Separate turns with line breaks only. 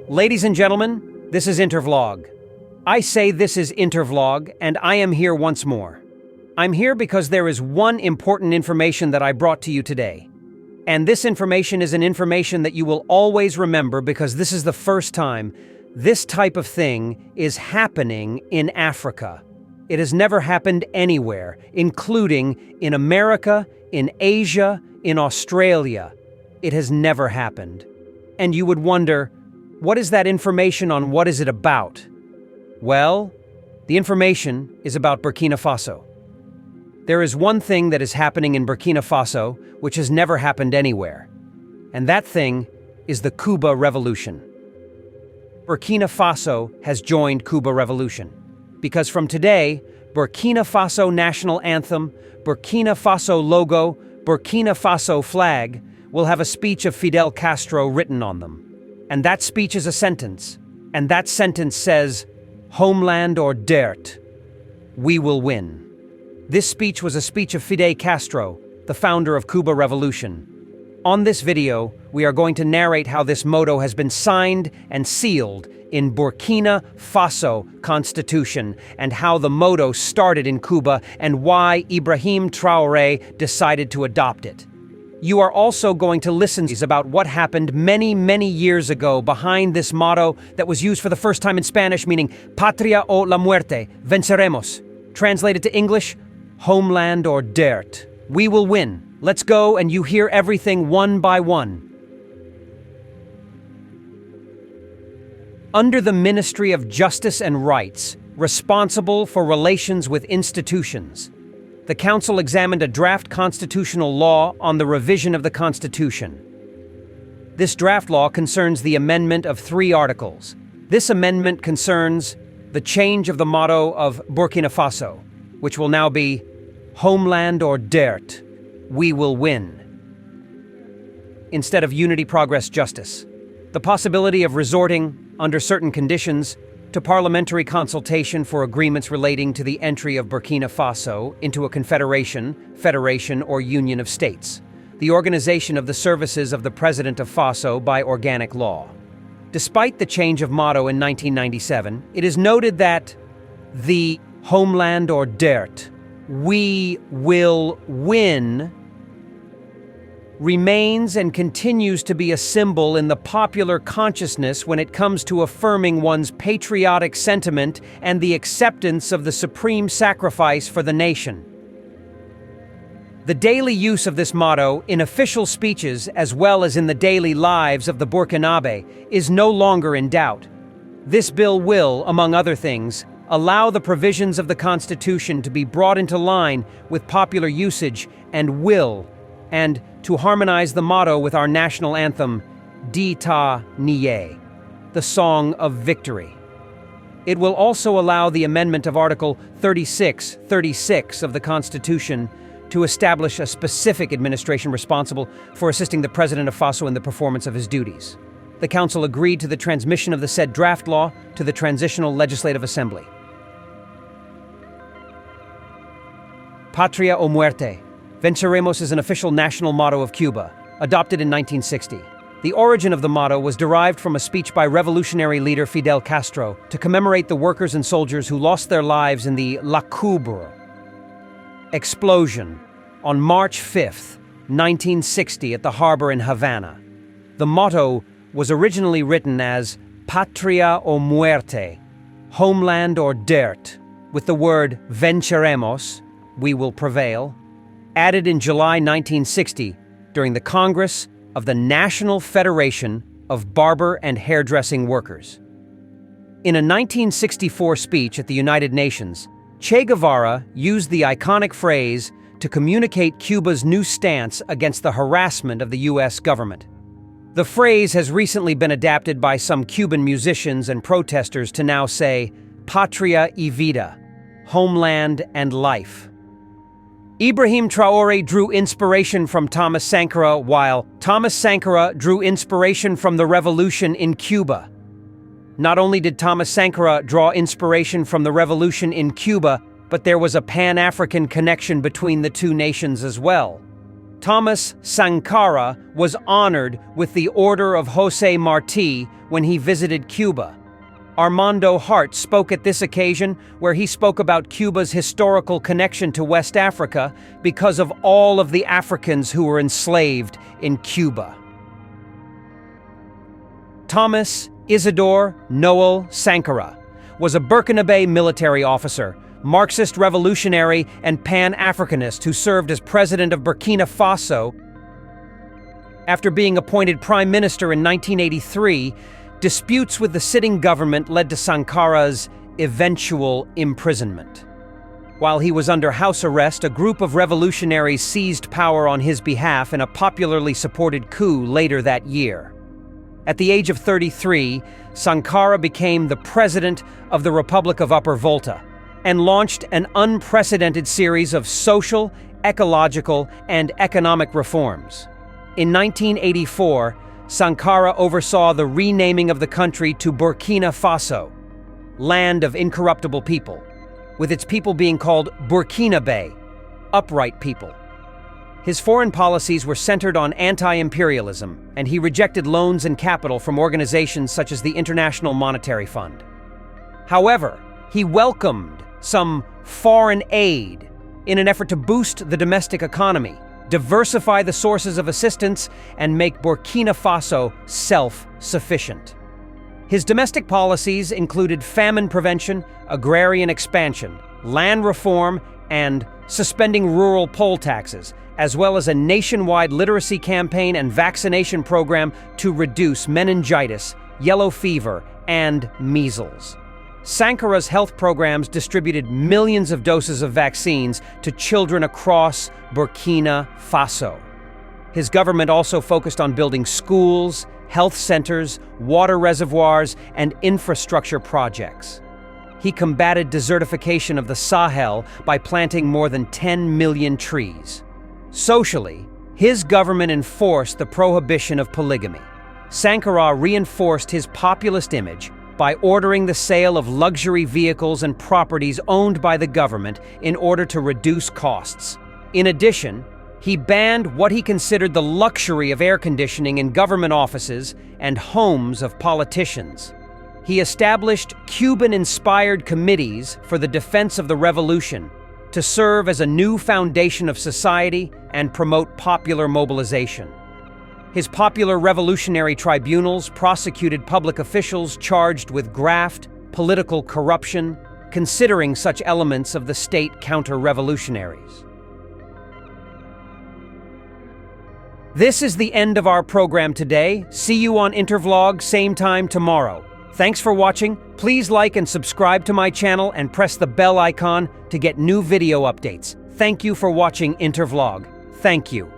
Ladies and gentlemen, this is Intervlog. I say this is Intervlog, and I am here once more. I'm here because there is one important information that I brought to you today. And this information is an information that you will always remember because this is the first time this type of thing is happening in Africa. It has never happened anywhere, including in America, in Asia, in Australia. It has never happened. And you would wonder, what is that information on? What is it about? Well, the information is about Burkina Faso. There is one thing that is happening in Burkina Faso which has never happened anywhere, and that thing is the Cuba Revolution. Burkina Faso has joined Cuba Revolution because from today, Burkina Faso national anthem, Burkina Faso logo, Burkina Faso flag will have a speech of Fidel Castro written on them. And that speech is a sentence, and that sentence says, "Homeland or Dert, we will win." This speech was a speech of Fidel Castro, the founder of Cuba Revolution. On this video, we are going to narrate how this motto has been signed and sealed in Burkina Faso Constitution, and how the motto started in Cuba and why Ibrahim Traore decided to adopt it. You are also going to listen about what happened many years ago behind this motto that was used for the first time in Spanish, meaning Patria o la muerte, venceremos. Translated to English, homeland or dirt. We will win. Let's go and you hear everything one by one. Under the Ministry of Justice and Rights, responsible for relations with institutions, the Council examined a draft constitutional law on the revision of the Constitution. This draft law concerns the amendment of 3 articles. This amendment concerns the change of the motto of Burkina Faso, which will now be Homeland or Dert, we will win, instead of Unity, Progress, Justice. The possibility of resorting, under certain conditions, to parliamentary consultation for agreements relating to the entry of Burkina Faso into a confederation, federation, or union of states. The organization of the services of the President of Faso by organic law. Despite the change of motto in 1997, it is noted that the Homeland or Dert, we will win, remains and continues to be a symbol in the popular consciousness when it comes to affirming one's patriotic sentiment and the acceptance of the supreme sacrifice for the nation. The daily use of this motto in official speeches as well as in the daily lives of the Burkinabe is no longer in doubt. This bill will, among other things, allow the provisions of the Constitution to be brought into line with popular usage and to harmonize the motto with our national anthem, Dita Niye, the Song of Victory. It will also allow the amendment of Article 36 of the Constitution to establish a specific administration responsible for assisting the President of Faso in the performance of his duties. The Council agreed to the transmission of the said draft law to the Transitional Legislative Assembly. Patria o muerte. Venceremos is an official national motto of Cuba, adopted in 1960. The origin of the motto was derived from a speech by revolutionary leader Fidel Castro to commemorate the workers and soldiers who lost their lives in the La Cubre explosion on March 5, 1960 at the harbor in Havana. The motto was originally written as Patria o muerte, homeland or dirt, with the word venceremos, we will prevail, added in July 1960 during the Congress of the National Federation of Barber and Hairdressing Workers. In a 1964 speech at the United Nations, Che Guevara used the iconic phrase to communicate Cuba's new stance against the harassment of the U.S. government. The phrase has recently been adapted by some Cuban musicians and protesters to now say, Patria y vida, homeland and life. Ibrahim Traore drew inspiration from Thomas Sankara, while Thomas Sankara drew inspiration from the revolution in Cuba. Not only did Thomas Sankara draw inspiration from the revolution in Cuba, but there was a Pan-African connection between the two nations as well. Thomas Sankara was honored with the Order of José Martí when he visited Cuba. Armando Hart spoke at this occasion, where he spoke about Cuba's historical connection to West Africa because of all of the Africans who were enslaved in Cuba. Thomas Isidore Noel Sankara was a Burkinabe military officer, Marxist revolutionary, and Pan-Africanist who served as president of Burkina Faso. After being appointed prime minister in 1983, disputes with the sitting government led to Sankara's eventual imprisonment. While he was under house arrest, a group of revolutionaries seized power on his behalf in a popularly supported coup later that year. At the age of 33, Sankara became the president of the Republic of Upper Volta and launched an unprecedented series of social, ecological, and economic reforms. In 1984, Sankara oversaw the renaming of the country to Burkina Faso, land of incorruptible people, with its people being called Burkinabe, upright people. His foreign policies were centered on anti-imperialism, and he rejected loans and capital from organizations such as the International Monetary Fund. However, he welcomed some foreign aid in an effort to boost the domestic economy, diversify the sources of assistance, and make Burkina Faso self-sufficient. His domestic policies included famine prevention, agrarian expansion, land reform, and suspending rural poll taxes, as well as a nationwide literacy campaign and vaccination program to reduce meningitis, yellow fever, and measles. Sankara's health programs distributed millions of doses of vaccines to children across Burkina Faso. His government also focused on building schools, health centers, water reservoirs, and infrastructure projects. He combated desertification of the Sahel by planting more than 10 million trees. Socially, his government enforced the prohibition of polygamy. Sankara reinforced his populist image by ordering the sale of luxury vehicles and properties owned by the government in order to reduce costs. In addition, he banned what he considered the luxury of air conditioning in government offices and homes of politicians. He established Cuban-inspired committees for the defense of the revolution to serve as a new foundation of society and promote popular mobilization. His popular revolutionary tribunals prosecuted public officials charged with graft, political corruption, considering such elements of the state counter-revolutionaries. This is the end of our program today. See you on Intervlog, same time tomorrow. Thanks for watching. Please like and subscribe to my channel and press the bell icon to get new video updates. Thank you for watching Intervlog. Thank you.